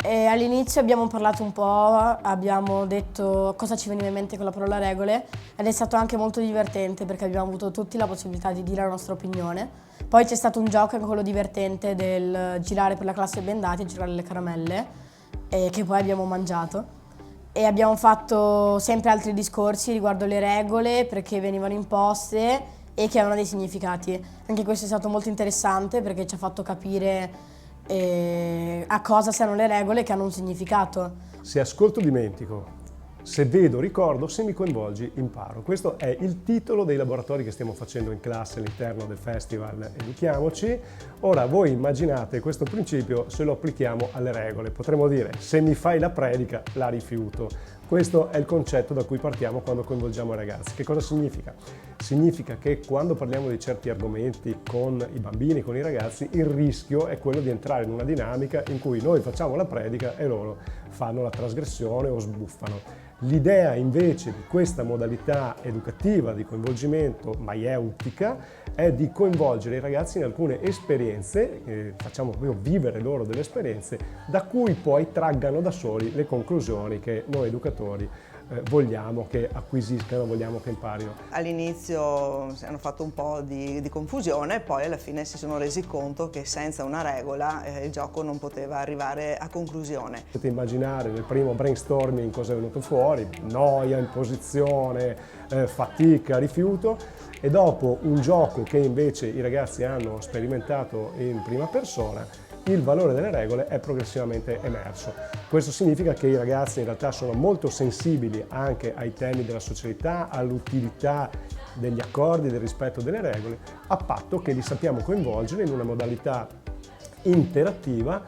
E all'inizio abbiamo parlato un po', abbiamo detto cosa ci veniva in mente con la parola regole ed è stato anche molto divertente perché abbiamo avuto tutti la possibilità di dire la nostra opinione. Poi c'è stato un gioco, anche quello divertente, del girare per la classe bendati e girare le caramelle, che poi abbiamo mangiato. E abbiamo fatto sempre altri discorsi riguardo le regole, perché venivano imposte e che avevano dei significati. Anche questo è stato molto interessante perché ci ha fatto capire a cosa servono le regole che hanno un significato. Se ascolto dimentico, se vedo ricordo, se mi coinvolgi imparo. Questo è il titolo dei laboratori che stiamo facendo in classe all'interno del festival Educhiamoci. Ora voi immaginate questo principio se lo applichiamo alle regole. Potremmo dire se mi fai la predica la rifiuto. Questo è il concetto da cui partiamo quando coinvolgiamo i ragazzi. Che cosa significa? Significa che quando parliamo di certi argomenti con i bambini, con i ragazzi, il rischio è quello di entrare in una dinamica in cui noi facciamo la predica e loro fanno la trasgressione o sbuffano. L'idea invece di questa modalità educativa di coinvolgimento maieutica è di coinvolgere i ragazzi in alcune esperienze, facciamo proprio vivere loro delle esperienze, da cui poi traggano da soli le conclusioni che noi educatori vogliamo che acquisiscano, vogliamo che imparino. All'inizio hanno fatto un po' di confusione, poi alla fine si sono resi conto che senza una regola il gioco non poteva arrivare a conclusione. Potete immaginare nel primo brainstorming cosa è venuto fuori: noia, imposizione, fatica, rifiuto, e dopo un gioco che invece i ragazzi hanno sperimentato in prima persona, il valore delle regole è progressivamente emerso. Questo significa che i ragazzi in realtà sono molto sensibili anche ai temi della socialità, all'utilità degli accordi, del rispetto delle regole, a patto che li sappiamo coinvolgere in una modalità interattiva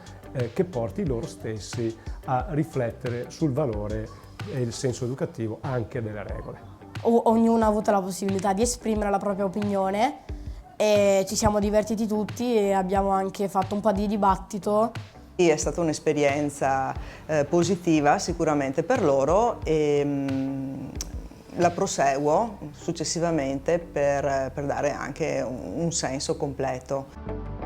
che porti loro stessi a riflettere sul valore e il senso educativo anche delle regole. Ognuno ha avuto la possibilità di esprimere la propria opinione e ci siamo divertiti tutti e abbiamo anche fatto un po' di dibattito. È stata un'esperienza positiva sicuramente per loro e la proseguo successivamente per dare anche un senso completo.